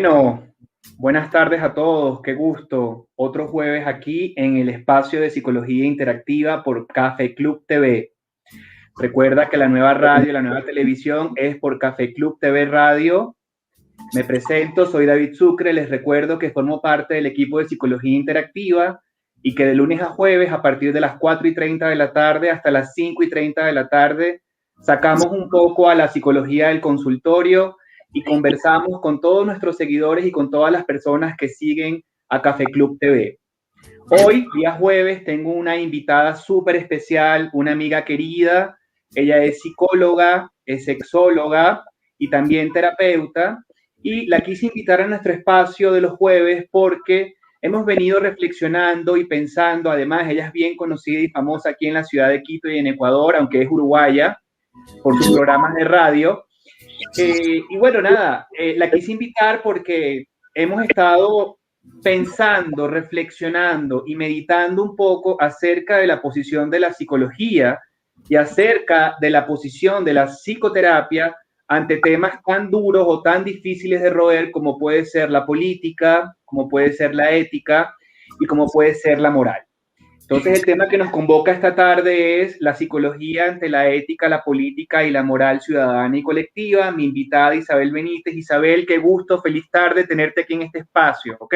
Bueno, buenas tardes a todos, qué gusto. Otro jueves aquí en el espacio de Psicología Interactiva por Café Club TV. Recuerda que la nueva radio, la nueva televisión es por Café Club TV Radio. Me presento, soy David Sucre, les recuerdo que formo parte del equipo de Psicología Interactiva y que de lunes a jueves a partir de las 4:30 de la tarde hasta las 5:30 de la tarde sacamos un poco a la psicología del consultorio y conversamos con todos nuestros seguidores y con todas las personas que siguen a Café Club TV. Hoy, día jueves, tengo una invitada súper especial, una amiga querida. Ella es psicóloga, es sexóloga y también terapeuta. Y la quise invitar a nuestro espacio de los jueves porque hemos venido reflexionando y pensando. Además, ella es bien conocida y famosa aquí en la ciudad de Quito y en Ecuador, aunque es uruguaya, por sus programas de radio. Y bueno, nada, la quise invitar porque hemos estado pensando, reflexionando y meditando un poco acerca de la posición de la psicología y acerca de la posición de la psicoterapia ante temas tan duros o tan difíciles de roer como puede ser la política, como puede ser la ética y como puede ser la moral. Entonces, el tema que nos convoca esta tarde es la psicología ante la ética, la política y la moral ciudadana y colectiva. Mi invitada Isabel Benítez. Isabel, qué gusto, feliz tarde tenerte aquí en este espacio, ¿ok?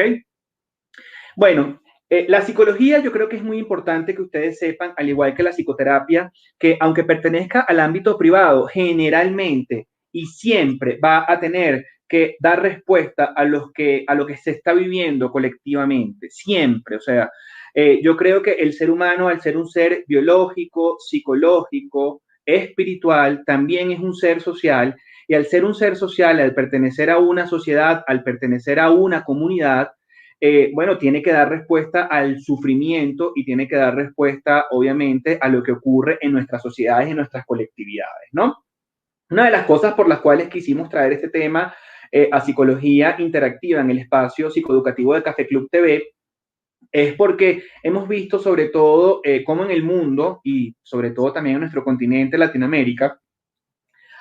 Bueno, la psicología yo creo que es muy importante que ustedes sepan, al igual que la psicoterapia, que aunque pertenezca al ámbito privado, generalmente y siempre va a tener que dar respuesta a lo que se está viviendo colectivamente, siempre. O sea, yo creo que el ser humano, al ser un ser biológico, psicológico, espiritual, también es un ser social, y al ser un ser social, al pertenecer a una sociedad, al pertenecer a una comunidad, bueno, tiene que dar respuesta al sufrimiento y tiene que dar respuesta, obviamente, a lo que ocurre en nuestras sociedades y en nuestras colectividades, ¿no? Una de las cosas por las cuales quisimos traer este tema a psicología interactiva en el espacio psicoeducativo de Café Club TV es porque hemos visto sobre todo cómo en el mundo y sobre todo también en nuestro continente, Latinoamérica,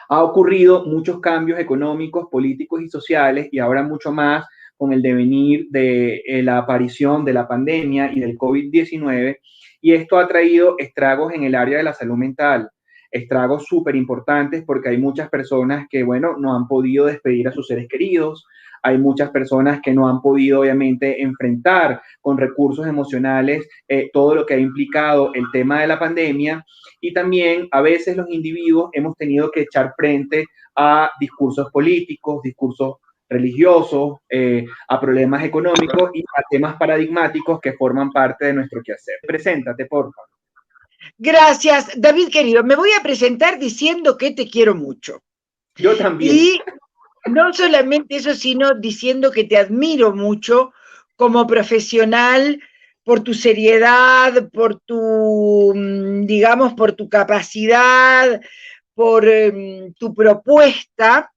ha ocurrido muchos cambios económicos, políticos y sociales, y ahora mucho más con el devenir de la aparición de la pandemia y del COVID-19, y esto ha traído estragos en el área de la salud mental, estragos súper importantes porque hay muchas personas que, bueno, no han podido despedir a sus seres queridos, hay muchas personas que no han podido, obviamente, enfrentar con recursos emocionales todo lo que ha implicado el tema de la pandemia, y también a veces los individuos hemos tenido que echar frente a discursos políticos, discursos religiosos, a problemas económicos y a temas paradigmáticos que forman parte de nuestro quehacer. Preséntate, por favor. Gracias, David querido. Me voy a presentar diciendo que te quiero mucho. Yo también. Y no solamente eso, sino diciendo que te admiro mucho como profesional por tu seriedad, por tu, digamos, por tu capacidad, por tu propuesta.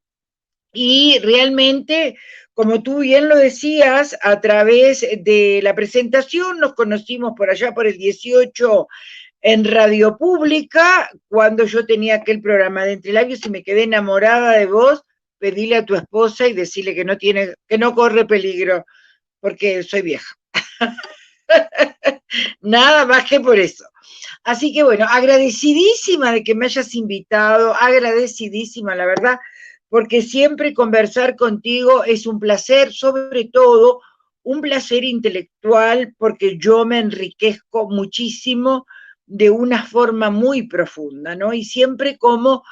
Y realmente, como tú bien lo decías, a través de la presentación nos conocimos por allá por el 18 en Radio Pública, cuando yo tenía aquel programa de Entre Labios y me quedé enamorada de vos. Pedile a tu esposa y decirle que no corre peligro, porque soy vieja. Nada más que por eso. Así que bueno, agradecidísima de que me hayas invitado, agradecidísima, la verdad, porque siempre conversar contigo es un placer, sobre todo un placer intelectual, porque yo me enriquezco muchísimo de una forma muy profunda, ¿no? Y siempre como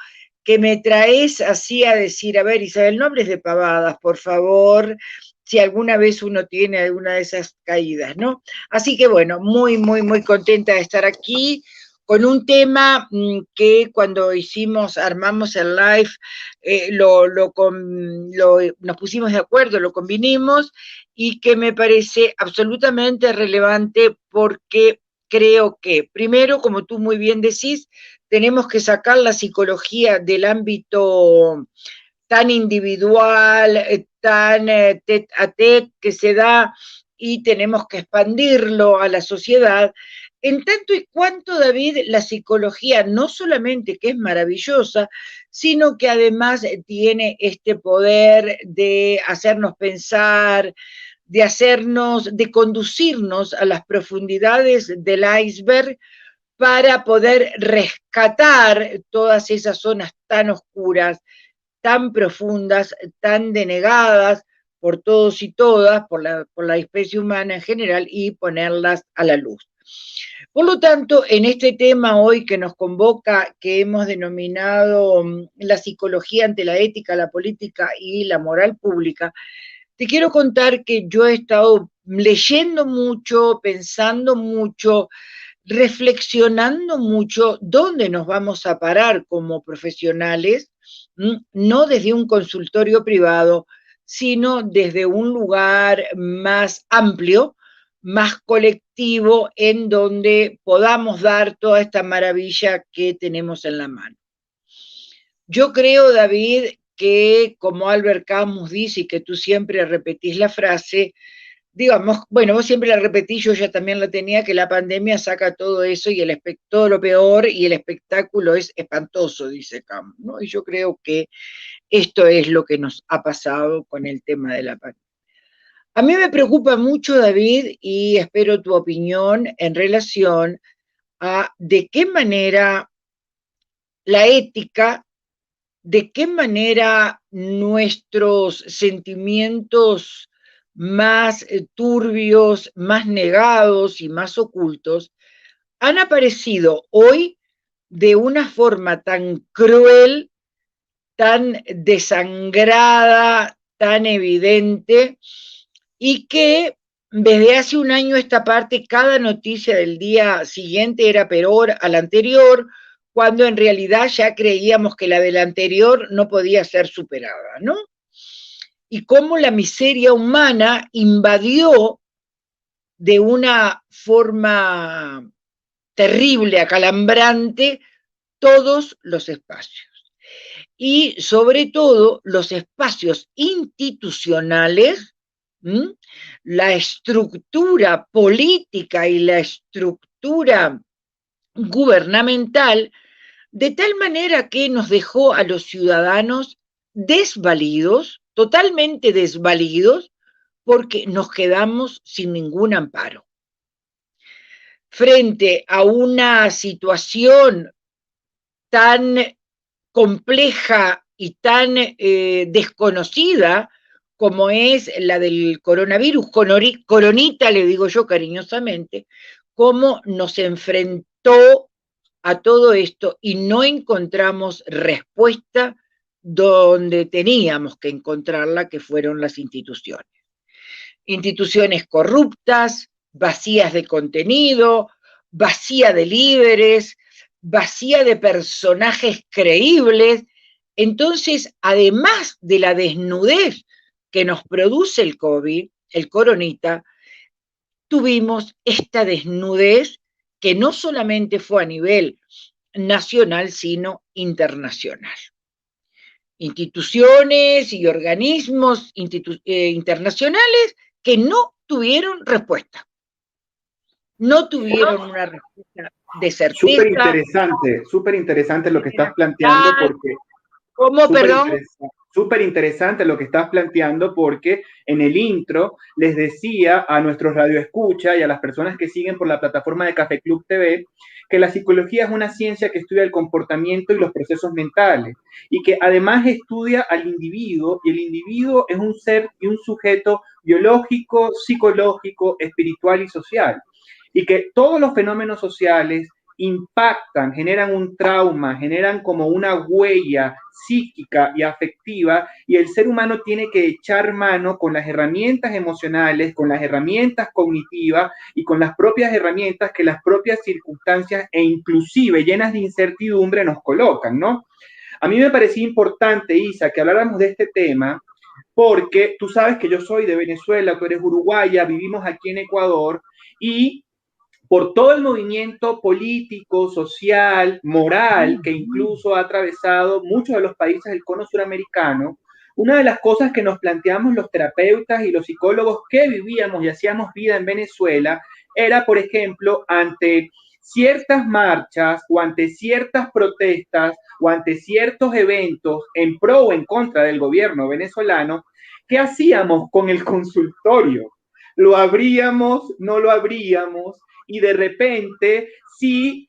que me traes así a decir, a ver, Isabel, no hables de pavadas, por favor, si alguna vez uno tiene alguna de esas caídas, ¿no? Así que bueno, muy, muy, muy contenta de estar aquí con un tema que cuando armamos el live, nos pusimos de acuerdo, lo convinimos, y que me parece absolutamente relevante porque creo que, primero, como tú muy bien decís, tenemos que sacar la psicología del ámbito tan individual, tan tete a tete que se da, y tenemos que expandirlo a la sociedad. En tanto y cuanto, David, la psicología no solamente que es maravillosa, sino que además tiene este poder de hacernos pensar, de conducirnos a las profundidades del iceberg para poder rescatar todas esas zonas tan oscuras, tan profundas, tan denegadas por todos y todas, por la especie humana en general, y ponerlas a la luz. Por lo tanto, en este tema hoy que nos convoca, que hemos denominado la psicología ante la ética, la política y la moral pública, te quiero contar que yo he estado leyendo mucho, pensando mucho, reflexionando mucho dónde nos vamos a parar como profesionales, no desde un consultorio privado, sino desde un lugar más amplio, más colectivo, en donde podamos dar toda esta maravilla que tenemos en la mano. Yo creo, David, que como Albert Camus dice, y que tú siempre repetís la frase, digamos, bueno, vos siempre la repetís, yo ya también la tenía, que la pandemia saca todo eso y todo lo peor y el espectáculo es espantoso, dice Camus, ¿no? Y yo creo que esto es lo que nos ha pasado con el tema de la pandemia. A mí me preocupa mucho, David, y espero tu opinión en relación a de qué manera la ética, de qué manera nuestros sentimientos más turbios, más negados y más ocultos han aparecido hoy de una forma tan cruel, tan desangrada, tan evidente, y que desde hace un año esta parte, cada noticia del día siguiente era peor a la anterior, cuando en realidad ya creíamos que la del anterior no podía ser superada, ¿no? Y cómo la miseria humana invadió de una forma terrible, acalambrante, todos los espacios. Y sobre todo los espacios institucionales, la estructura política y la estructura gubernamental, de tal manera que nos dejó a los ciudadanos desvalidos, totalmente desvalidos, porque nos quedamos sin ningún amparo. Frente a una situación tan compleja y tan desconocida como es la del coronavirus, coronita le digo yo cariñosamente, cómo nos enfrentó a todo esto y no encontramos respuesta donde teníamos que encontrarla, que fueron las instituciones. Instituciones corruptas, vacías de contenido, vacía de líderes, vacía de personajes creíbles. Entonces, además de la desnudez que nos produce el COVID, el coronita, tuvimos esta desnudez que no solamente fue a nivel nacional, sino internacional. Instituciones y organismos internacionales que no tuvieron respuesta. No tuvieron una respuesta de certeza. Súper interesante lo que estás planteando porque... ¿Cómo, perdón? Súper interesante lo que estás planteando porque en el intro les decía a nuestros radioescucha y a las personas que siguen por la plataforma de Café Club TV que la psicología es una ciencia que estudia el comportamiento y los procesos mentales y que además estudia al individuo y el individuo es un ser y un sujeto biológico, psicológico, espiritual y social y que todos los fenómenos sociales impactan, generan un trauma, generan como una huella psíquica y afectiva y el ser humano tiene que echar mano con las herramientas emocionales, con las herramientas cognitivas y con las propias herramientas que las propias circunstancias e inclusive llenas de incertidumbre nos colocan, ¿no? A mí me parecía importante, Isa, que habláramos de este tema porque tú sabes que yo soy de Venezuela, tú eres uruguaya, vivimos aquí en Ecuador y por todo el movimiento político, social, moral que incluso ha atravesado muchos de los países del cono suramericano, una de las cosas que nos planteamos los terapeutas y los psicólogos que vivíamos y hacíamos vida en Venezuela era, por ejemplo, ante ciertas marchas o ante ciertas protestas o ante ciertos eventos en pro o en contra del gobierno venezolano, ¿qué hacíamos con el consultorio? ¿Lo abríamos? ¿No lo abríamos? Y de repente, si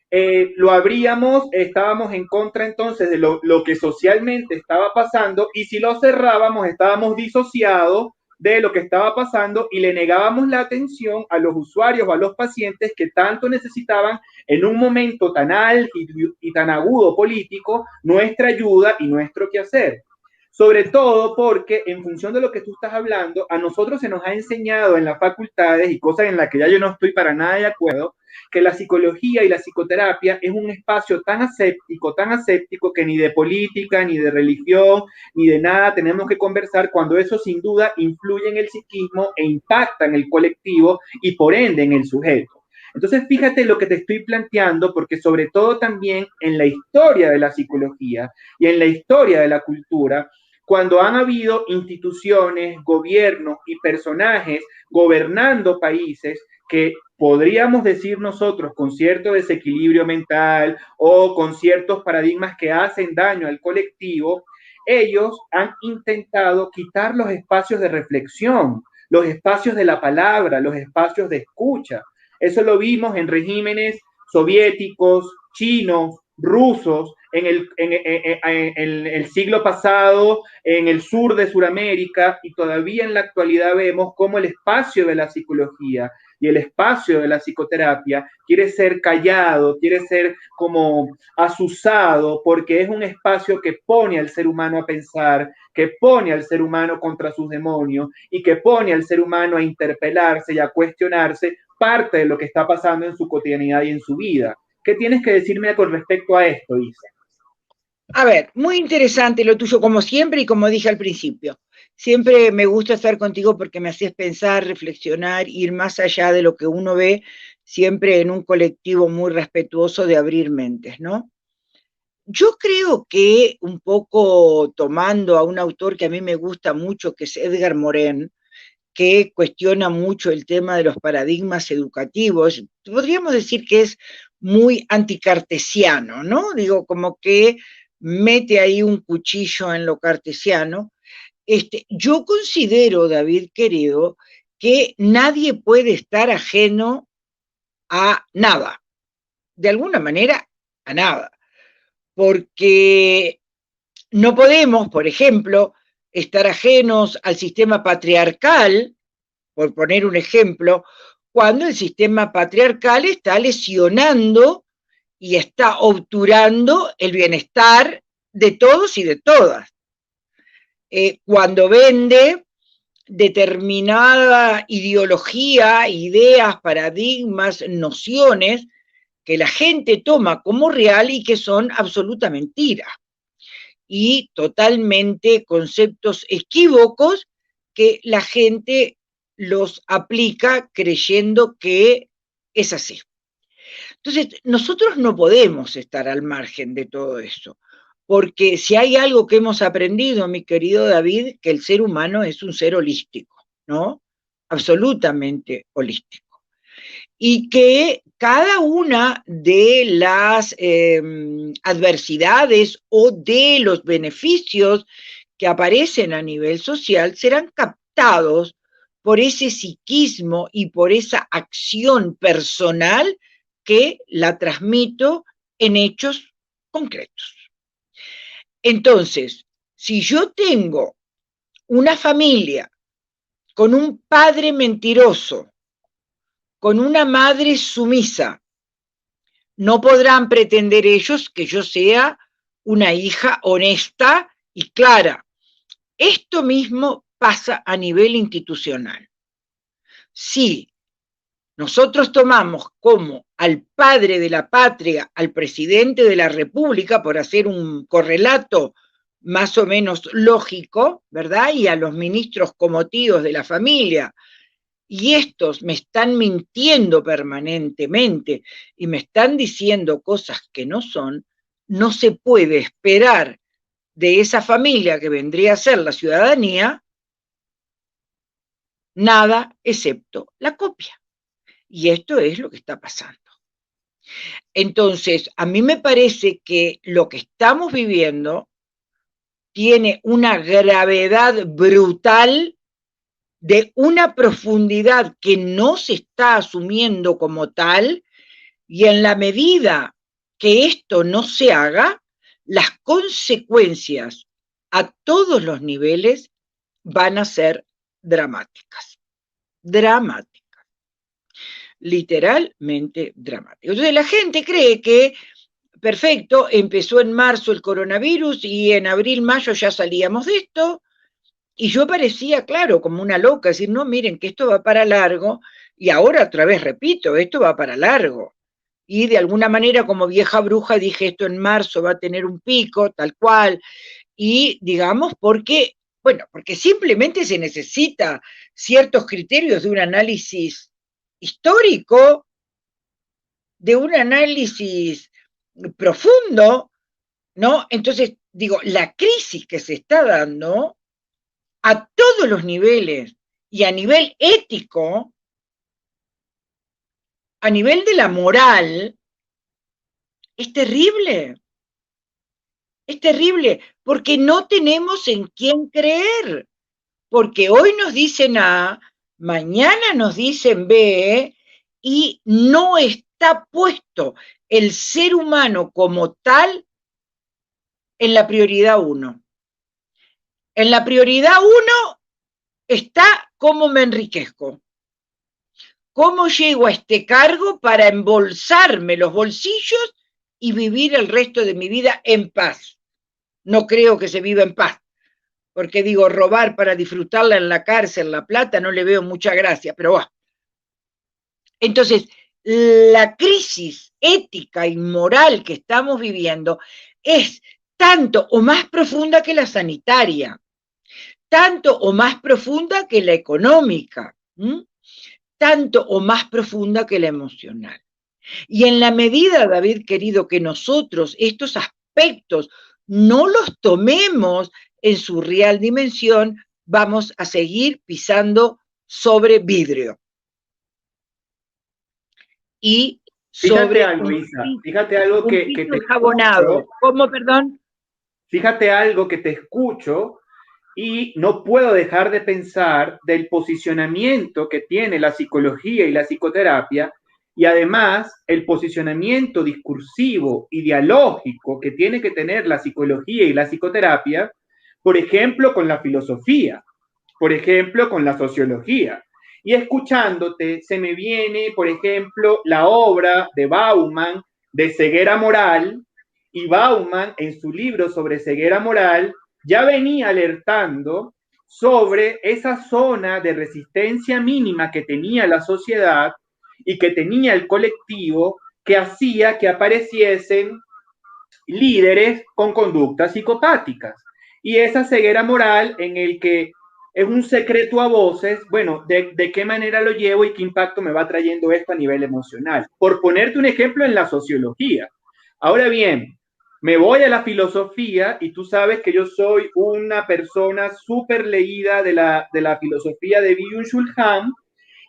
lo abríamos, estábamos en contra entonces de lo que socialmente estaba pasando, y si lo cerrábamos, estábamos disociados de lo que estaba pasando y le negábamos la atención a los usuarios o a los pacientes que tanto necesitaban en un momento tan álgido y tan agudo político nuestra ayuda y nuestro quehacer. Sobre todo porque en función de lo que tú estás hablando, a nosotros se nos ha enseñado en las facultades, y cosas en las que ya yo no estoy para nada de acuerdo, que la psicología y la psicoterapia es un espacio tan aséptico que ni de política, ni de religión, ni de nada tenemos que conversar, cuando eso sin duda influye en el psiquismo e impacta en el colectivo y por ende en el sujeto. Entonces, fíjate lo que te estoy planteando, porque sobre todo también en la historia de la psicología y en la historia de la cultura, cuando han habido instituciones, gobiernos y personajes gobernando países que podríamos decir nosotros con cierto desequilibrio mental o con ciertos paradigmas que hacen daño al colectivo, ellos han intentado quitar los espacios de reflexión, los espacios de la palabra, los espacios de escucha. Eso lo vimos en regímenes soviéticos, chinos, rusos, en el siglo pasado, en el sur de Sudamérica, y todavía en la actualidad vemos cómo el espacio de la psicología y el espacio de la psicoterapia quiere ser callado, quiere ser como asusado, porque es un espacio que pone al ser humano a pensar, que pone al ser humano contra sus demonios y que pone al ser humano a interpelarse y a cuestionarse parte de lo que está pasando en su cotidianidad y en su vida. ¿Qué tienes que decirme con respecto a esto, Isa? A ver, muy interesante lo tuyo, como siempre, y como dije al principio. Siempre me gusta estar contigo porque me haces pensar, reflexionar, ir más allá de lo que uno ve, siempre en un colectivo muy respetuoso de abrir mentes, ¿no? Yo creo que un poco tomando a un autor que a mí me gusta mucho, que es Edgar Morin, que cuestiona mucho el tema de los paradigmas educativos, podríamos decir que es muy anticartesiano, ¿no? Digo, como que mete ahí un cuchillo en lo cartesiano. Yo considero, David querido, que nadie puede estar ajeno a nada, de alguna manera a nada, porque no podemos, por ejemplo, estar ajenos al sistema patriarcal, por poner un ejemplo, cuando el sistema patriarcal está lesionando y está obturando el bienestar de todos y de todas. Cuando vende determinada ideología, ideas, paradigmas, nociones que la gente toma como real y que son absoluta mentira y totalmente conceptos equívocos que la gente los aplica creyendo que es así. Entonces, nosotros no podemos estar al margen de todo eso, porque si hay algo que hemos aprendido, mi querido David, que el ser humano es un ser holístico, ¿no? Absolutamente holístico. Y que cada una de las adversidades o de los beneficios que aparecen a nivel social serán captados por ese psiquismo y por esa acción personal que la transmito en hechos concretos. Entonces, si yo tengo una familia con un padre mentiroso, con una madre sumisa, no podrán pretender ellos que yo sea una hija honesta y clara. Esto mismo pasa a nivel institucional. Si nosotros tomamos como al padre de la patria, al presidente de la República, por hacer un correlato más o menos lógico, ¿verdad? Y a los ministros como tíos de la familia, y estos me están mintiendo permanentemente y me están diciendo cosas que no son, no se puede esperar de esa familia que vendría a ser la ciudadanía nada excepto la copia. Y esto es lo que está pasando. Entonces, a mí me parece que lo que estamos viviendo tiene una gravedad brutal, de una profundidad que no se está asumiendo como tal, y en la medida que esto no se haga, las consecuencias a todos los niveles van a ser dramáticas. Dramáticas. Literalmente dramáticas. Entonces la gente cree que, perfecto, empezó en marzo el coronavirus y en abril, mayo ya salíamos de esto, y yo parecía, claro, como una loca, decir, no, miren, que esto va para largo, y ahora otra vez repito, esto va para largo. Y de alguna manera, como vieja bruja, dije, esto en marzo va a tener un pico, tal cual, y digamos, porque, bueno, porque simplemente se necesita ciertos criterios de un análisis histórico, de un análisis profundo, ¿no? Entonces, digo, la crisis que se está dando a todos los niveles y a nivel ético, a nivel de la moral, es terrible. Es terrible, porque no tenemos en quién creer, porque hoy nos dicen A, mañana nos dicen B, y no está puesto el ser humano como tal en la prioridad 1. En la prioridad 1 está cómo me enriquezco, cómo llego a este cargo para embolsarme los bolsillos y vivir el resto de mi vida en paz. No creo que se viva en paz, porque digo, robar para disfrutarla en la cárcel, la plata, no le veo mucha gracia, pero va. Entonces, la crisis ética y moral que estamos viviendo es tanto o más profunda que la sanitaria, tanto o más profunda que la económica, tanto o más profunda que la emocional. Y en la medida, David querido, que nosotros estos aspectos no los tomemos en su real dimensión, vamos a seguir pisando sobre vidrio. Y Fíjate sobre algo, Isa, fíjate algo que te enjabonado. escucho, ¿Cómo, perdón? fíjate algo que te escucho y no puedo dejar de pensar del posicionamiento que tiene la psicología y la psicoterapia y además el posicionamiento discursivo y dialógico que tiene que tener la psicología y la psicoterapia, por ejemplo, con la filosofía, por ejemplo, con la sociología. Y escuchándote, se me viene, por ejemplo, la obra de Bauman de ceguera moral, y Bauman en su libro sobre ceguera moral ya venía alertando sobre esa zona de resistencia mínima que tenía la sociedad y que tenía el colectivo, que hacía que apareciesen líderes con conductas psicopáticas. Y esa ceguera moral en el que es un secreto a voces, bueno, de qué manera lo llevo y qué impacto me va trayendo esto a nivel emocional. Por ponerte un ejemplo en la sociología. Ahora bien, me voy a la filosofía y tú sabes que yo soy una persona súper leída de la filosofía de Byung-Chul Han,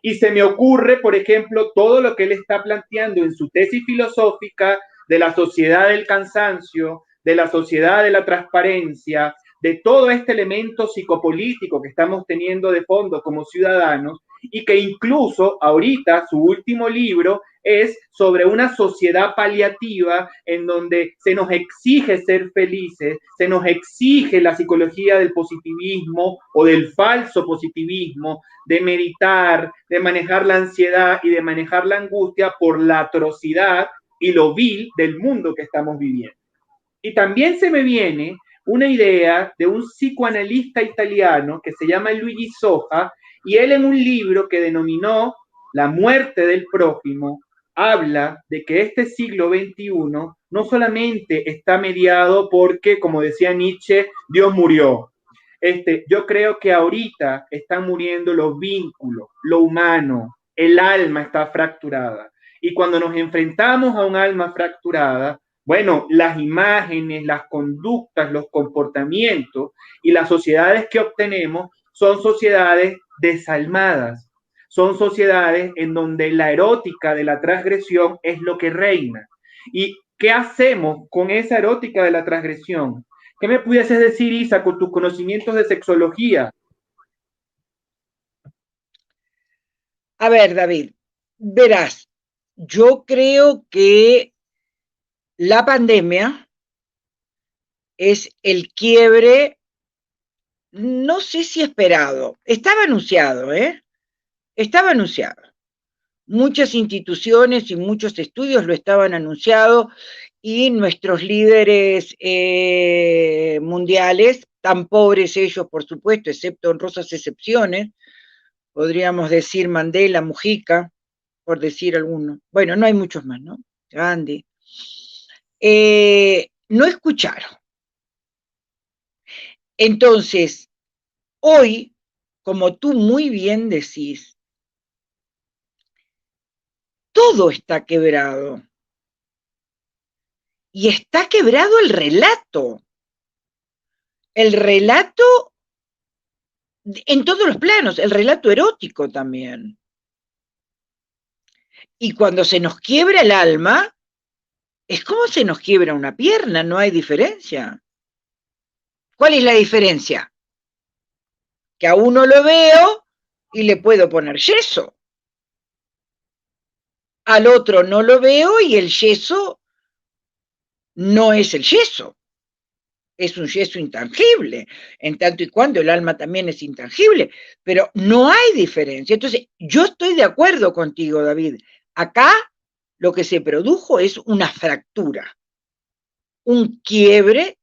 y se me ocurre, por ejemplo, todo lo que él está planteando en su tesis filosófica de la sociedad del cansancio, de la sociedad de la transparencia, de todo este elemento psicopolítico que estamos teniendo de fondo como ciudadanos, y que incluso ahorita su último libro es sobre una sociedad paliativa en donde se nos exige ser felices, se nos exige la psicología del positivismo o del falso positivismo, de meditar, de manejar la ansiedad y de manejar la angustia por la atrocidad y lo vil del mundo que estamos viviendo. Y también se me viene una idea de un psicoanalista italiano que se llama Luigi Soja, y él en un libro que denominó La muerte del prójimo, habla de que este siglo XXI no solamente está mediado porque, como decía Nietzsche, Dios murió. Yo creo que ahorita están muriendo los vínculos, lo humano, el alma está fracturada. Y cuando nos enfrentamos a un alma fracturada, bueno, las imágenes, las conductas, los comportamientos y las sociedades que obtenemos son sociedades desalmadas, son sociedades en donde la erótica de la transgresión es lo que reina. ¿Y qué hacemos con esa erótica de la transgresión? ¿Qué me pudieses decir, Isa, con tus conocimientos de sexología? A ver, David, verás, yo creo que la pandemia es el quiebre, no sé si esperado, estaba anunciado, ¿eh? Estaba anunciado. Muchas instituciones y muchos estudios lo estaban anunciado y nuestros líderes mundiales, tan pobres ellos, por supuesto, excepto honrosas excepciones, podríamos decir Mandela, Mujica, por decir alguno. Bueno, no hay muchos más, ¿no? Gandhi. No escucharon. Entonces, hoy, como tú muy bien decís, todo está quebrado. Y está quebrado el relato. El relato en todos los planos, el relato erótico también. Y cuando se nos quiebra el alma, es como se nos quiebra una pierna, no hay diferencia. ¿Cuál es la diferencia? Que a uno lo veo y le puedo poner yeso. Al otro no lo veo y el yeso no es el yeso. Es un yeso intangible, en tanto y cuando el alma también es intangible, pero no hay diferencia. Entonces, yo estoy de acuerdo contigo, David. Acá lo que se produjo es una fractura, un quiebre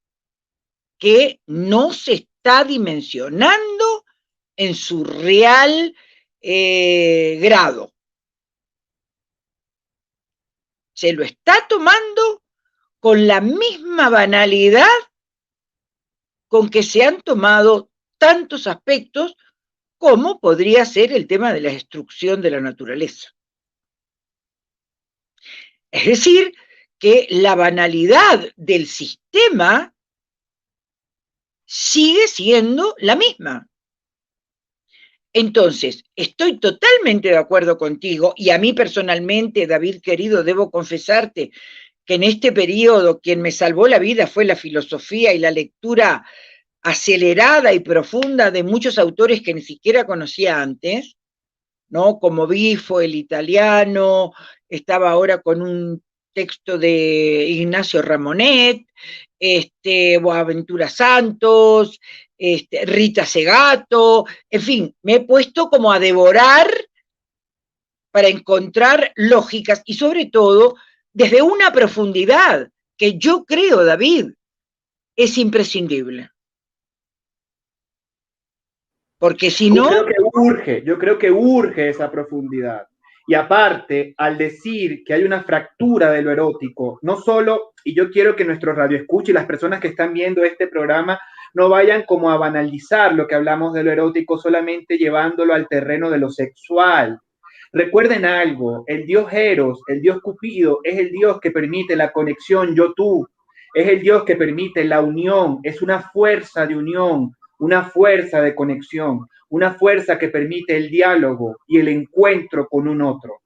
que no se está dimensionando en su real grado. Se lo está tomando con la misma banalidad con que se han tomado tantos aspectos como podría ser el tema de la destrucción de la naturaleza. Es decir, que la banalidad del sistema sigue siendo la misma. Entonces, estoy totalmente de acuerdo contigo y a mí personalmente, David querido, debo confesarte que en este periodo quien me salvó la vida fue la filosofía y la lectura acelerada y profunda de muchos autores que ni siquiera conocía antes, ¿no? Como Bifo, el italiano, estaba ahora con un texto de Ignacio Ramonet, Boaventura Santos, Rita Segato, en fin, me he puesto como a devorar para encontrar lógicas y sobre todo desde una profundidad que yo creo, David, es imprescindible. Porque si no... Yo creo que urge esa profundidad. Y aparte, al decir que hay una fractura de lo erótico, no solo, y yo quiero que nuestros radioescuchas y las personas que están viendo este programa no vayan como a banalizar lo que hablamos de lo erótico, solamente llevándolo al terreno de lo sexual. Recuerden algo, el dios Eros, el dios Cupido, es el dios que permite la conexión yo-tú, es el dios que permite la unión, es una fuerza de unión, una fuerza de conexión, una fuerza que permite el diálogo y el encuentro con un otro.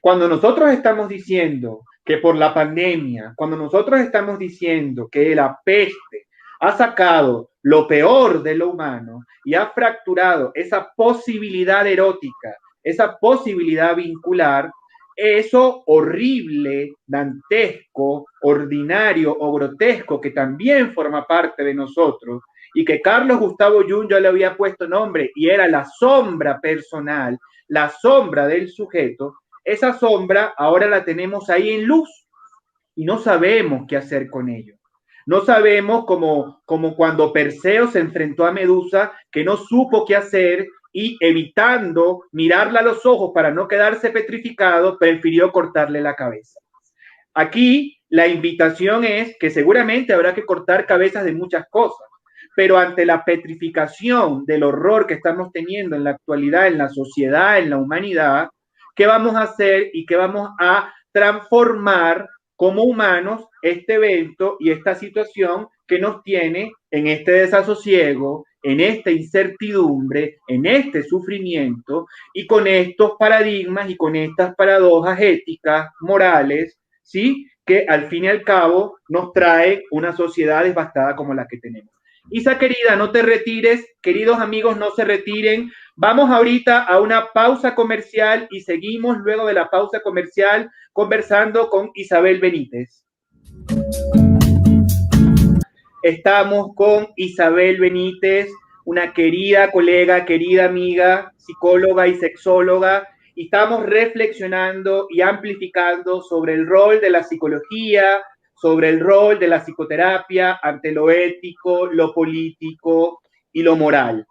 Cuando nosotros estamos diciendo que por la pandemia, cuando nosotros estamos diciendo que la peste ha sacado lo peor de lo humano y ha fracturado esa posibilidad erótica, esa posibilidad vincular, eso horrible, dantesco, ordinario o grotesco que también forma parte de nosotros y que Carlos Gustavo Jung ya le había puesto nombre y era la sombra personal, la sombra del sujeto, esa sombra ahora la tenemos ahí en luz y no sabemos qué hacer con ello. No sabemos como cuando Perseo se enfrentó a Medusa, que no supo qué hacer y evitando mirarla a los ojos para no quedarse petrificado, prefirió cortarle la cabeza. Aquí la invitación es que seguramente habrá que cortar cabezas de muchas cosas, pero ante la petrificación del horror que estamos teniendo en la actualidad, en la sociedad, en la humanidad, ¿qué vamos a hacer y qué vamos a transformar como humanos este evento y esta situación que nos tiene en este desasosiego, en esta incertidumbre, en este sufrimiento y con estos paradigmas y con estas paradojas éticas, morales, ¿sí? Que al fin y al cabo nos trae una sociedad devastada como la que tenemos. Isa querida, no te retires, queridos amigos, no se retiren. Vamos ahorita a una pausa comercial y seguimos luego de la pausa comercial conversando con Isabel Benítez. Estamos con Isabel Benítez, una querida colega, querida amiga, psicóloga y sexóloga, y estamos reflexionando y amplificando sobre el rol de la psicología, sobre el rol de la psicoterapia ante lo ético, lo político y lo moral.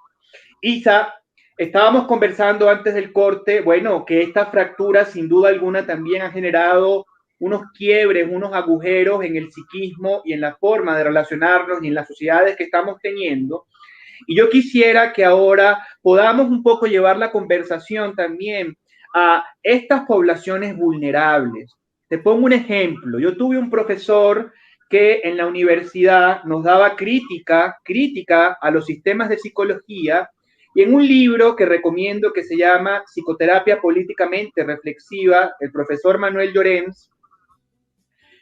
Isa, estábamos conversando antes del corte, bueno, que esta fractura sin duda alguna también ha generado unos quiebres, unos agujeros en el psiquismo y en la forma de relacionarnos y en las sociedades que estamos teniendo. Y yo quisiera que ahora podamos un poco llevar la conversación también a estas poblaciones vulnerables. Te pongo un ejemplo. Yo tuve un profesor que en la universidad nos daba crítica a los sistemas de psicología, y en un libro que recomiendo que se llama Psicoterapia Políticamente Reflexiva, el profesor Manuel Llorens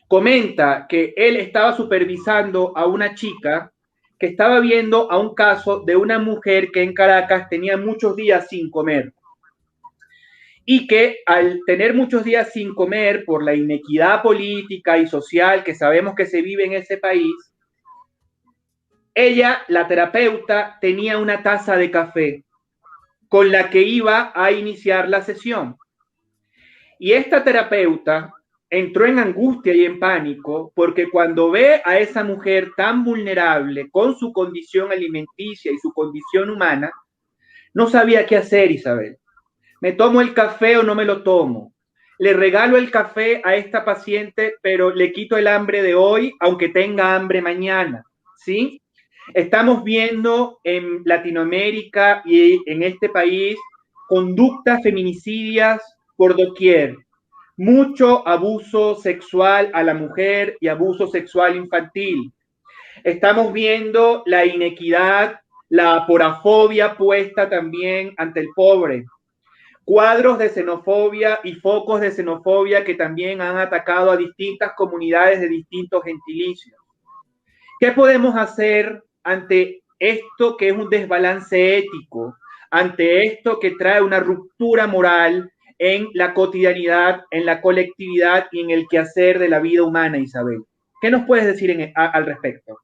comenta que él estaba supervisando a una chica que estaba viendo a un caso de una mujer que en Caracas tenía muchos días sin comer y que al tener muchos días sin comer por la inequidad política y social que sabemos que se vive en ese país, ella, la terapeuta, tenía una taza de café con la que iba a iniciar la sesión. Y esta terapeuta entró en angustia y en pánico porque cuando ve a esa mujer tan vulnerable con su condición alimenticia y su condición humana, no sabía qué hacer, Isabel. ¿Me tomo el café o no me lo tomo? Le regalo el café a esta paciente, pero le quito el hambre de hoy, aunque tenga hambre mañana, ¿sí? Estamos viendo en Latinoamérica y en este país conductas feminicidias por doquier. Mucho abuso sexual a la mujer y abuso sexual infantil. Estamos viendo la inequidad, la aporafobia puesta también ante el pobre. Cuadros de xenofobia y focos de xenofobia que también han atacado a distintas comunidades de distintos gentilicios. ¿Qué podemos hacer ante esto que es un desbalance ético, ante esto que trae una ruptura moral en la cotidianidad, en la colectividad y en el quehacer de la vida humana, Isabel? ¿Qué nos puedes decir al respecto?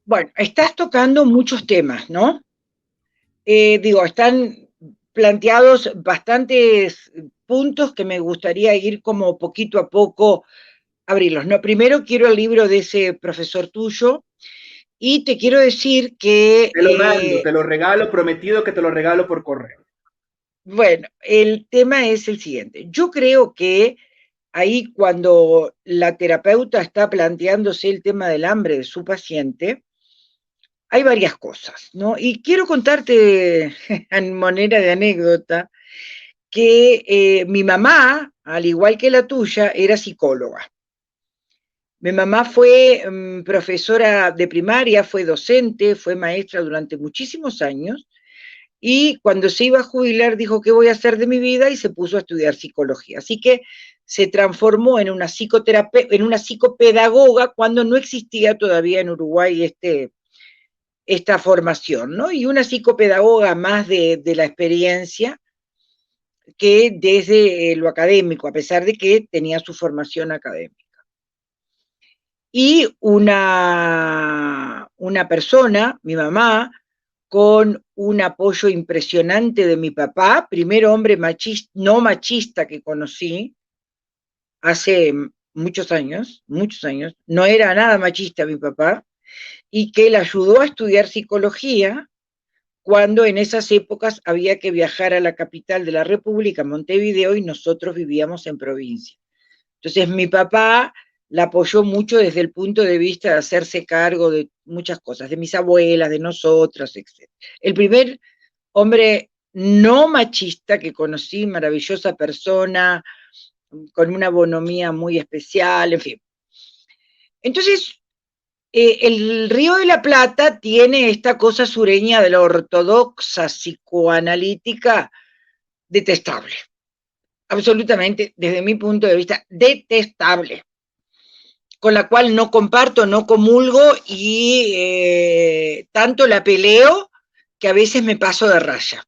Bueno, estás tocando muchos temas, ¿no? Están planteados bastantes puntos que me gustaría ir como poquito a poco abrirlos, ¿no? Primero quiero el libro de ese profesor tuyo y te quiero decir que... Te lo mando, te lo regalo, prometido que te lo regalo por correo. Bueno, el tema es el siguiente. Yo creo que ahí cuando la terapeuta está planteándose el tema del hambre de su paciente, hay varias cosas, ¿no? Y quiero contarte en manera de anécdota que mi mamá, al igual que la tuya, era psicóloga. Mi mamá fue profesora de primaria, fue docente, fue maestra durante muchísimos años, y cuando se iba a jubilar dijo, ¿qué voy a hacer de mi vida? Y se puso a estudiar psicología. Así que se transformó en una psicopedagoga cuando no existía todavía en Uruguay esta formación, ¿no? Y una psicopedagoga más de la experiencia que desde lo académico, a pesar de que tenía su formación académica. Y una persona, mi mamá, con un apoyo impresionante de mi papá, primer hombre machista, no machista que conocí hace muchos años, no era nada machista mi papá, y que le ayudó a estudiar psicología cuando en esas épocas había que viajar a la capital de la República, Montevideo, y nosotros vivíamos en provincia. Entonces mi papá la apoyó mucho desde el punto de vista de hacerse cargo de muchas cosas, de mis abuelas, de nosotras, etc. El primer hombre no machista que conocí, maravillosa persona, con una bonomía muy especial, en fin. Entonces, el Río de la Plata tiene esta cosa sureña de la ortodoxa psicoanalítica detestable, absolutamente, desde mi punto de vista, detestable, con la cual no comparto, no comulgo y tanto la peleo que a veces me paso de raya.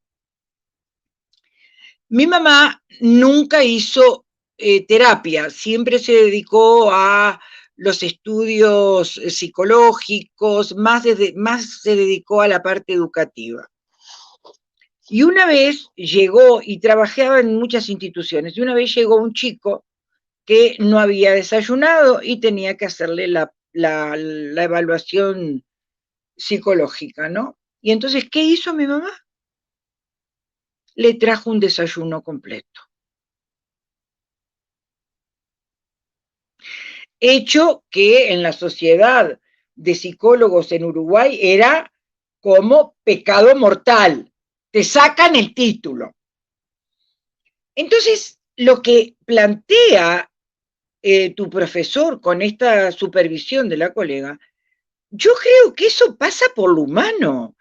Mi mamá nunca hizo terapia, siempre se dedicó a los estudios psicológicos, más se dedicó a la parte educativa. Y una vez llegó, y trabajaba en muchas instituciones, y una vez llegó un chico que no había desayunado y tenía que hacerle la evaluación psicológica, ¿no? Y entonces, ¿qué hizo mi mamá? Le trajo un desayuno completo. Hecho que en la sociedad de psicólogos en Uruguay era como pecado mortal. Te sacan el título. Entonces, lo que plantea tu profesor con esta supervisión de la colega, yo creo que eso pasa por lo humano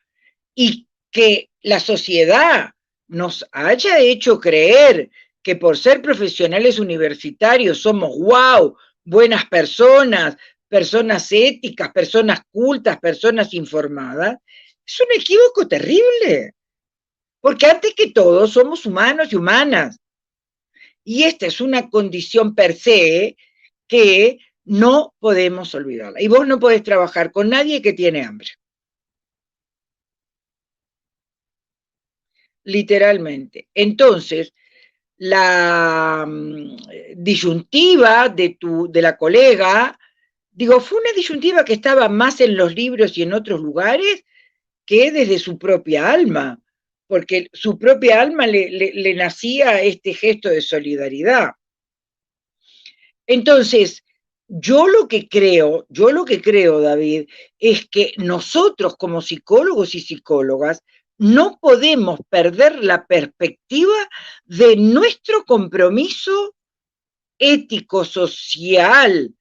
y que la sociedad nos haya hecho creer que por ser profesionales universitarios somos wow, buenas personas, personas éticas, personas cultas, personas informadas, es un equívoco terrible. Porque antes que todo somos humanos y humanas. Y esta es una condición per se que no podemos olvidarla. Y vos no podés trabajar con nadie que tiene hambre. Literalmente. Entonces, la disyuntiva de la colega, digo, fue una disyuntiva que estaba más en los libros y en otros lugares que desde su propia alma, porque su propia alma le nacía este gesto de solidaridad. Entonces, yo lo que creo, David, es que nosotros como psicólogos y psicólogas no podemos perder la perspectiva de nuestro compromiso ético, social,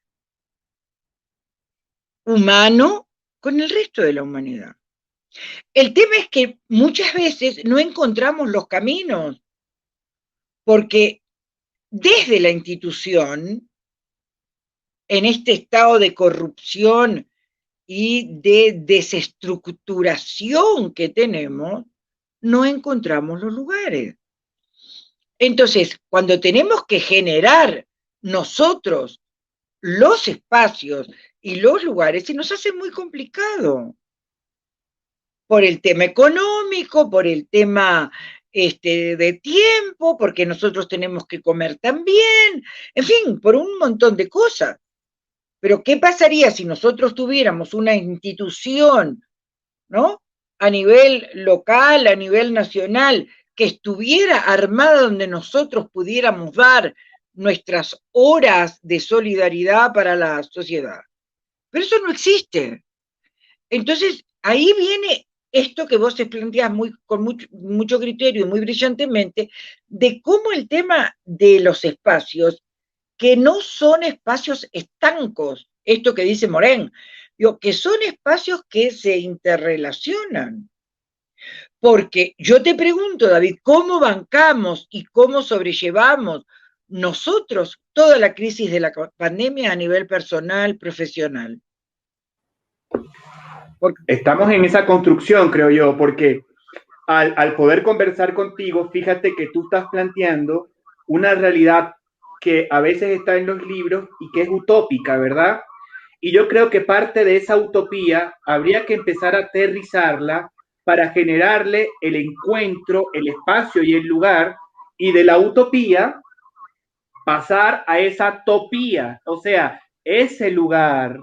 humano, con el resto de la humanidad. El tema es que muchas veces no encontramos los caminos, porque desde la institución, en este estado de corrupción y de desestructuración que tenemos, no encontramos los lugares. Entonces, cuando tenemos que generar nosotros los espacios y los lugares, se nos hace muy complicado. Por el tema económico, por el tema de tiempo, porque nosotros tenemos que comer también, en fin, por un montón de cosas. Pero ¿qué pasaría si nosotros tuviéramos una institución, ¿no? A nivel local, a nivel nacional, que estuviera armada donde nosotros pudiéramos dar nuestras horas de solidaridad para la sociedad? Pero eso no existe. Entonces, ahí viene esto que vos te planteás con mucho criterio y muy brillantemente, de cómo el tema de los espacios, que no son espacios estancos, esto que dice Morén, digo, que son espacios que se interrelacionan. Porque yo te pregunto, David, ¿cómo bancamos y cómo sobrellevamos nosotros toda la crisis de la pandemia a nivel personal, profesional? Estamos en esa construcción, creo yo, porque al poder conversar contigo, fíjate que tú estás planteando una realidad que a veces está en los libros y que es utópica, ¿verdad? Y yo creo que parte de esa utopía habría que empezar a aterrizarla para generarle el encuentro, el espacio y el lugar, y de la utopía pasar a esa topía, o sea, ese lugar,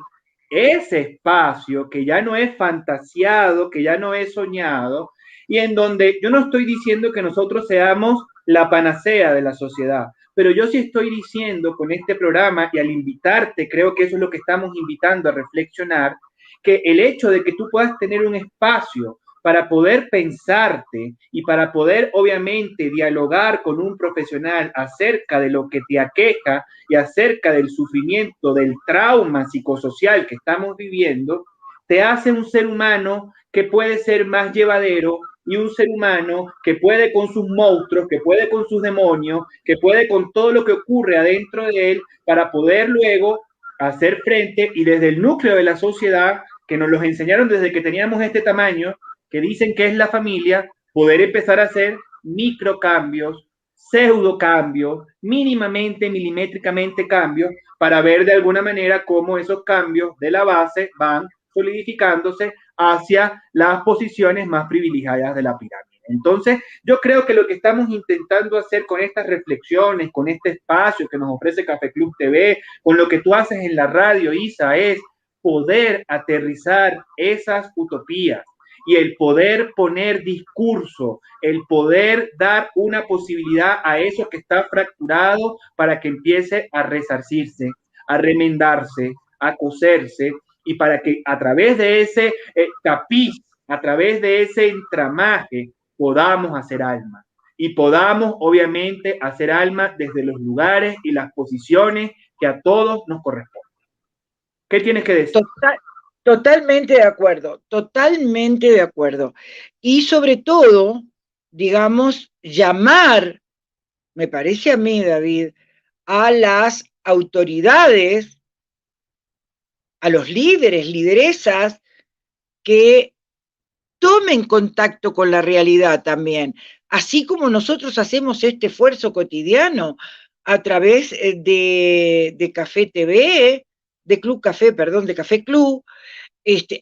ese espacio que ya no es fantasiado, que ya no es soñado, y en donde yo no estoy diciendo que nosotros seamos la panacea de la sociedad, pero yo sí estoy diciendo con este programa y al invitarte, creo que eso es lo que estamos invitando a reflexionar, que el hecho de que tú puedas tener un espacio para poder pensarte y para poder obviamente dialogar con un profesional acerca de lo que te aqueja y acerca del sufrimiento, del trauma psicosocial que estamos viviendo, te hace un ser humano que puede ser más llevadero y un ser humano que puede con sus monstruos, que puede con sus demonios, que puede con todo lo que ocurre adentro de él para poder luego hacer frente y desde el núcleo de la sociedad que nos los enseñaron desde que teníamos este tamaño, que dicen que es la familia, poder empezar a hacer microcambios, pseudo cambios, mínimamente, milimétricamente cambios, para ver de alguna manera cómo esos cambios de la base van solidificándose hacia las posiciones más privilegiadas de la pirámide. Entonces, yo creo que lo que estamos intentando hacer con estas reflexiones, con este espacio que nos ofrece Café Club TV, con lo que tú haces en la radio, Isa, es poder aterrizar esas utopías y el poder poner discurso, el poder dar una posibilidad a eso que está fracturado para que empiece a resarcirse, a remendarse, a coserse y para que a través de ese tapiz, a través de ese entramaje, podamos hacer alma y podamos obviamente hacer alma desde los lugares y las posiciones que a todos nos corresponden. ¿Qué tienes que decir? Totalmente de acuerdo, totalmente de acuerdo. Y sobre todo, digamos, llamar, me parece a mí, David, a las autoridades, a los líderes, lideresas, que tomen contacto con la realidad también, así como nosotros hacemos este esfuerzo cotidiano a través de Café TV, de Club Café, perdón, de Café Club,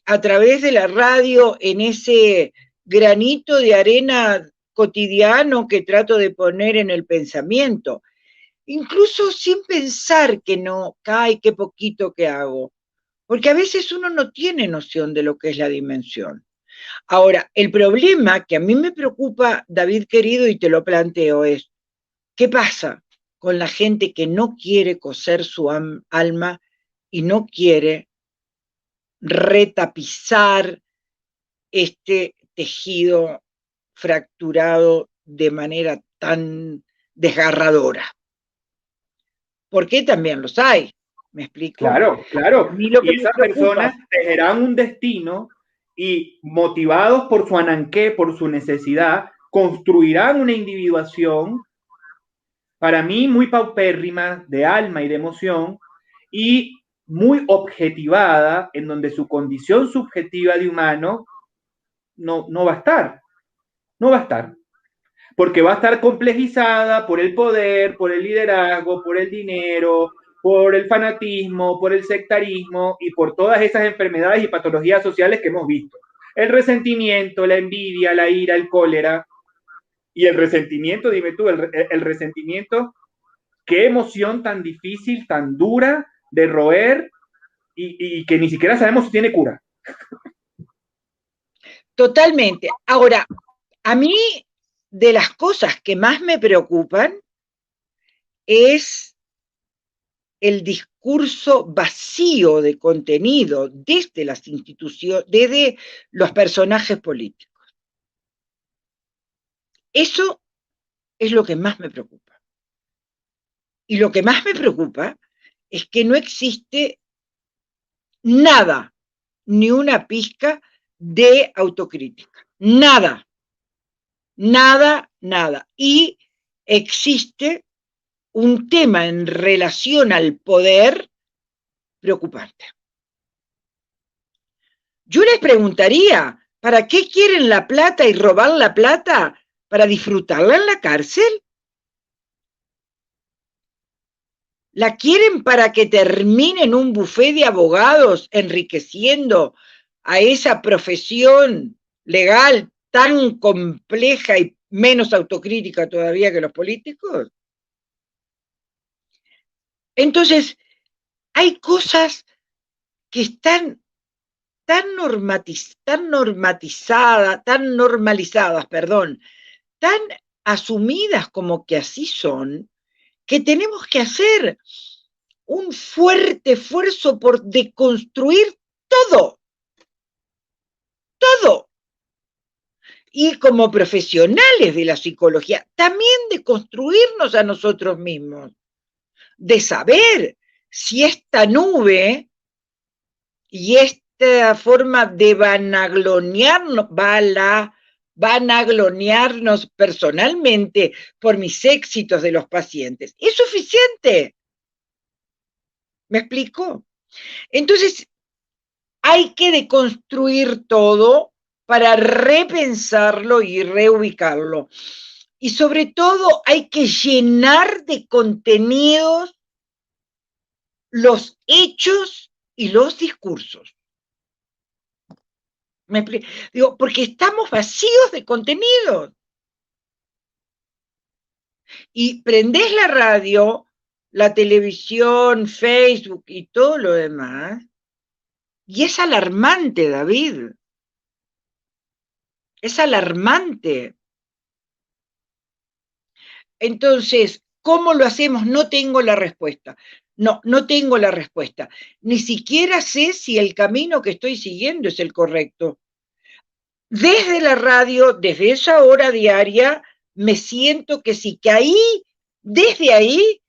a través de la radio, en ese granito de arena cotidiano que trato de poner en el pensamiento, incluso sin pensar que no, cae, qué poquito que hago, porque a veces uno no tiene noción de lo que es la dimensión. Ahora, el problema que a mí me preocupa, David querido, y te lo planteo, es, ¿qué pasa con la gente que no quiere coser su alma y no quiere retapizar este tejido fracturado de manera tan desgarradora? Porque también los hay, ¿me explico? Claro, claro. A mí lo que Y me esas preocupa, personas tejerán un destino y motivados por su ananqué, por su necesidad, construirán una individuación, para mí muy paupérrima, de alma y de emoción, y muy objetivada, en donde su condición subjetiva de humano no va a estar, no va a estar, porque va a estar complejizada por el poder, por el liderazgo, por el dinero, por el fanatismo, por el sectarismo y por todas esas enfermedades y patologías sociales que hemos visto. El resentimiento, la envidia, la ira, el cólera y el resentimiento, dime tú, el resentimiento, qué emoción tan difícil, tan dura de roer y que ni siquiera sabemos si tiene cura. totalmente. Ahora, a mí, de las cosas que más me preocupan es el discurso vacío de contenido desde las instituciones, desde los personajes políticos. Eso es lo que más me preocupa. Y lo que más me preocupa es que no existe nada, ni una pizca de autocrítica. Nada, nada, nada. Y existe un tema en relación al poder preocupante. Yo les preguntaría, ¿para qué quieren la plata y robar la plata? ¿Para disfrutarla en la cárcel? ¿La quieren para que termine en un bufé de abogados enriqueciendo a esa profesión legal tan compleja y menos autocrítica todavía que los políticos? Entonces, hay cosas que están tan normalizadas, tan asumidas como que así son, que tenemos que hacer un fuerte esfuerzo por deconstruir todo, todo. y como profesionales de la psicología, también de construirnos a nosotros mismos, de saber si esta nube y esta forma de vanagloriarnos personalmente por mis éxitos de los pacientes, ¿es suficiente? ¿Me explico? Entonces, hay que deconstruir todo para repensarlo y reubicarlo. Y sobre todo hay que llenar de contenidos los hechos y los discursos. ¿Me explico? Digo, porque estamos vacíos de contenidos. Y prendés la radio, la televisión, Facebook y todo lo demás, y es alarmante, David. Es alarmante. Entonces, ¿cómo lo hacemos? No tengo la respuesta. No tengo la respuesta. Ni siquiera sé si el camino que estoy siguiendo es el correcto. Desde la radio, desde esa hora diaria, me siento que sí, que ahí, desde ahí,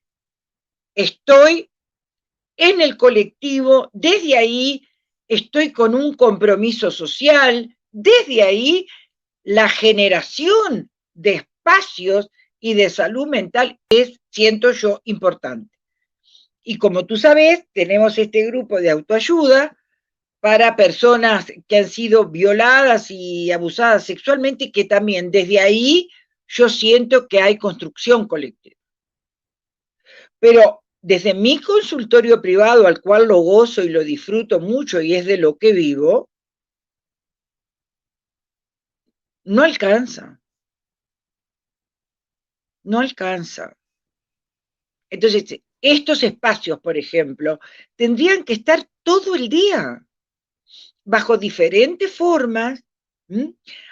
estoy en el colectivo, desde ahí estoy con un compromiso social, desde ahí la generación de espacios y de salud mental es, siento yo, importante. Y como tú sabes, tenemos este grupo de autoayuda para personas que han sido violadas y abusadas sexualmente, que también desde ahí yo siento que hay construcción colectiva. Pero desde mi consultorio privado, al cual lo gozo y lo disfruto mucho y es de lo que vivo, no alcanza. No alcanza. Entonces, estos espacios, por ejemplo, tendrían que estar todo el día, bajo diferentes formas,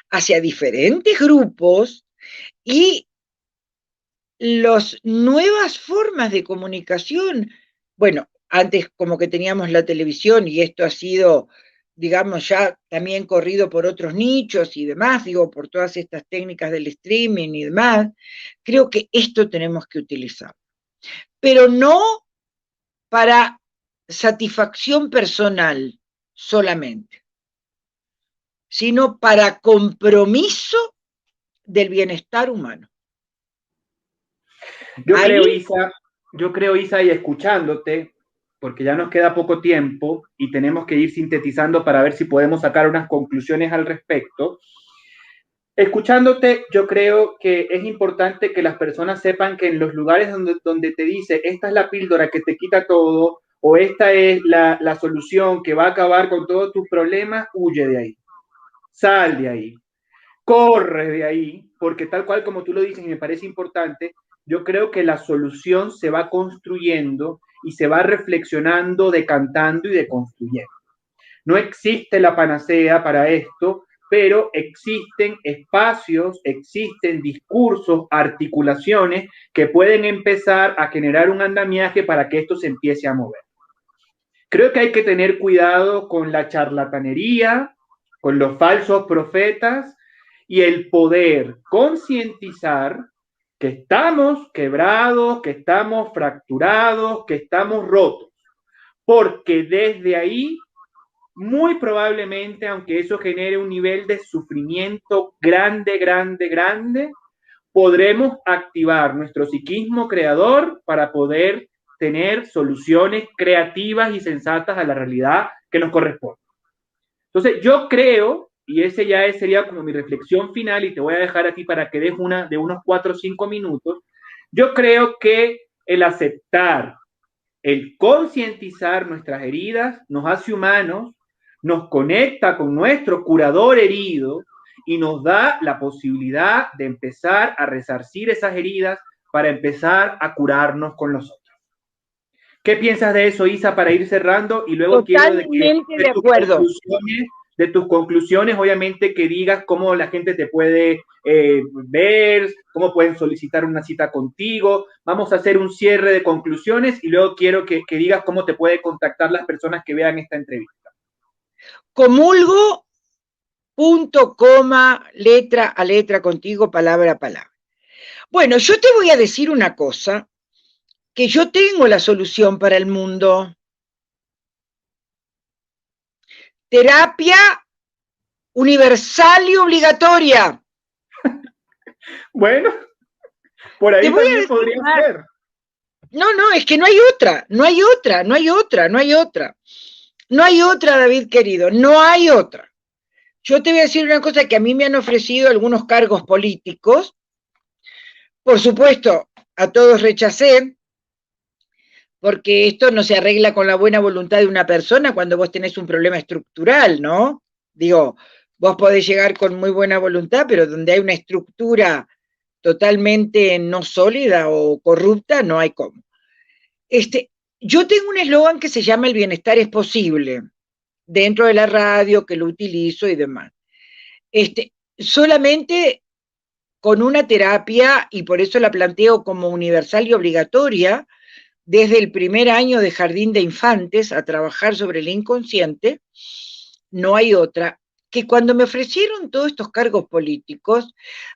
hacia diferentes grupos, y las nuevas formas de comunicación. Bueno, antes como que teníamos la televisión y esto ha sido, digamos, ya también corrido por otros nichos y demás, digo, por todas estas técnicas del streaming y demás, creo que esto tenemos que utilizar. Pero no para satisfacción personal solamente, sino para compromiso del bienestar humano. Yo creo, Isa, y escuchándote, porque ya nos queda poco tiempo y tenemos que ir sintetizando para ver si podemos sacar unas conclusiones al respecto. Escuchándote, yo creo que es importante que las personas sepan que en los lugares donde te dice esta es la píldora que te quita todo o esta es la solución que va a acabar con todos tus problemas, huye de ahí, sal de ahí, corre de ahí, porque tal cual como tú lo dices y me parece importante, yo creo que la solución se va construyendo y se va reflexionando, decantando y deconstruyendo. No existe la panacea para esto, pero existen espacios, existen discursos, articulaciones que pueden empezar a generar un andamiaje para que esto se empiece a mover. Creo que hay que tener cuidado con la charlatanería, con los falsos profetas y el poder concientizar que estamos quebrados, que estamos fracturados, que estamos rotos, porque desde ahí muy probablemente, aunque eso genere un nivel de sufrimiento grande, grande, grande, podremos activar nuestro psiquismo creador para poder tener soluciones creativas y sensatas a la realidad que nos corresponde. Entonces, yo creo, y ese ya sería como mi reflexión final, y te voy a dejar a ti para que des una de unos 4 o 5 minutos, yo creo que el aceptar, el concientizar nuestras heridas nos hace humanos, nos conecta con nuestro curador herido y nos da la posibilidad de empezar a resarcir esas heridas para empezar a curarnos con los otros. ¿Qué piensas de eso, Isa, para ir cerrando? Y luego Totalmente quiero de acuerdo. de tus conclusiones, obviamente que digas cómo la gente te puede ver, cómo pueden solicitar una cita contigo. Vamos a hacer un cierre de conclusiones y luego quiero que digas cómo te puede contactar las personas que vean esta entrevista. Comulgo punto, coma, letra a letra contigo, palabra a palabra. Bueno, yo te voy a decir una cosa, que yo tengo la solución para el mundo. Terapia universal y obligatoria. Bueno, por Te ahí voy a también decir podría más. ser. No, es que no hay otra, no hay otra, no hay otra, no hay otra. No hay otra, David querido, no hay otra. Yo te voy a decir una cosa que a mí me han ofrecido algunos cargos políticos. Por supuesto, a todos rechacé, porque esto no se arregla con la buena voluntad de una persona cuando vos tenés un problema estructural, ¿no? Digo, vos podés llegar con muy buena voluntad, pero donde hay una estructura totalmente no sólida o corrupta, no hay cómo. Yo tengo un eslogan que se llama "El bienestar es posible", dentro de la radio, que lo utilizo y demás. Solamente con una terapia, y por eso la planteo como universal y obligatoria, desde el primer año de jardín de infantes a trabajar sobre el inconsciente, no hay otra, que cuando me ofrecieron todos estos cargos políticos,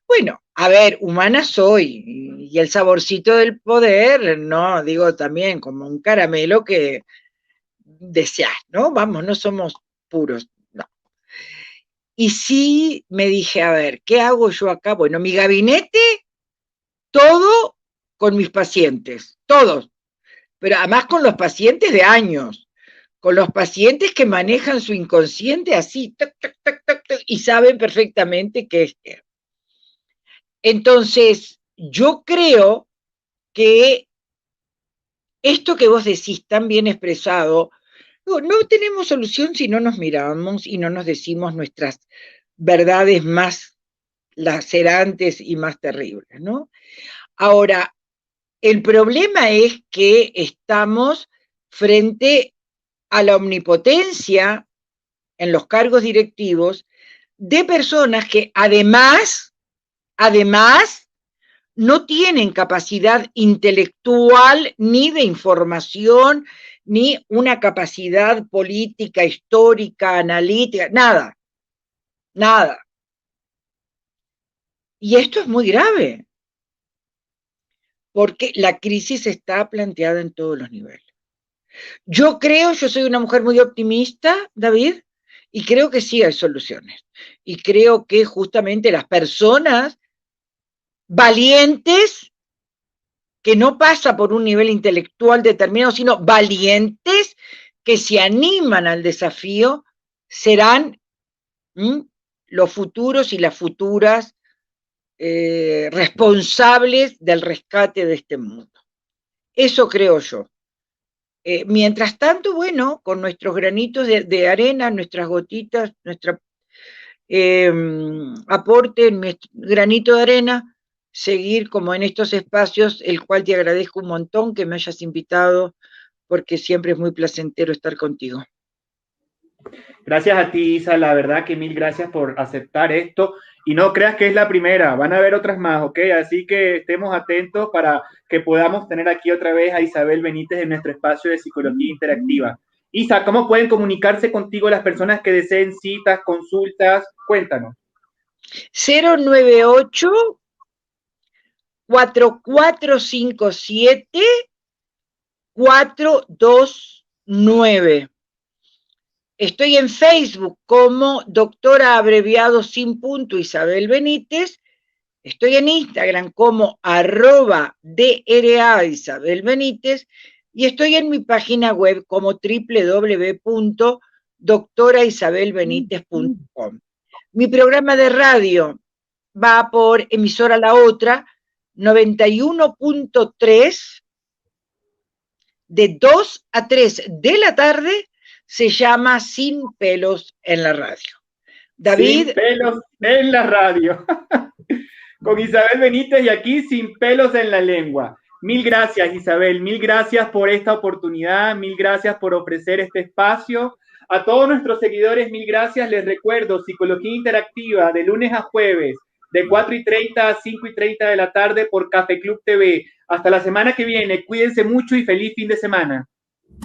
bueno, a ver, humana soy, y el saborcito del poder, no, digo también como un caramelo que deseas, ¿no? Vamos, no somos puros, no. Y sí me dije, a ver, ¿qué hago yo acá? Bueno, mi gabinete, todo con mis pacientes, todos, pero además con los pacientes de años, con los pacientes que manejan su inconsciente así, tac, tac, tac, tac, tac, y saben perfectamente qué es qué. Entonces, yo creo que esto que vos decís tan bien expresado, no tenemos solución si no nos miramos y no nos decimos nuestras verdades más lacerantes y más terribles, ¿no? Ahora, el problema es que estamos frente a la omnipotencia en los cargos directivos de personas que además, no tienen capacidad intelectual ni de información, ni una capacidad política, histórica, analítica, nada, nada. Y esto es muy grave, porque la crisis está planteada en todos los niveles. Yo soy una mujer muy optimista, David, y creo que sí hay soluciones. Y creo que justamente las personas valientes, que no pasa por un nivel intelectual determinado, sino valientes que se animan al desafío, serán los futuros y las futuras responsables del rescate de este mundo. Eso creo yo. Mientras tanto, bueno, con nuestros granitos de arena, nuestras gotitas, nuestro aporte, nuestro granito de arena, seguir como en estos espacios, el cual te agradezco un montón que me hayas invitado, porque siempre es muy placentero estar contigo. Gracias a ti, Isa, la verdad que mil gracias por aceptar esto. Y no creas que es la primera, van a haber otras más, ¿ok? Así que estemos atentos para que podamos tener aquí otra vez a Isabel Benítez en nuestro espacio de psicología interactiva. Isa, ¿cómo pueden comunicarse contigo las personas que deseen citas, consultas? Cuéntanos. 098 4457 429. Estoy en Facebook como doctora abreviado sin punto Isabel Benítez. Estoy en Instagram como @DRA Isabel Benítez y estoy en mi página web como www.doctoraisabelbenitez.com. Mi programa de radio va por emisora La Otra, 91.3, de 2 a 3 de la tarde, se llama Sin Pelos en la Radio. David. Sin pelos en la radio. Con Isabel Benítez y aquí Sin Pelos en la Lengua. Mil gracias, Isabel. Mil gracias por esta oportunidad. Mil gracias por ofrecer este espacio. A todos nuestros seguidores, mil gracias. Les recuerdo, Psicología Interactiva, de lunes a jueves, de 4:30 a 5:30 de la tarde por Café Club TV. Hasta la semana que viene. Cuídense mucho y feliz fin de semana.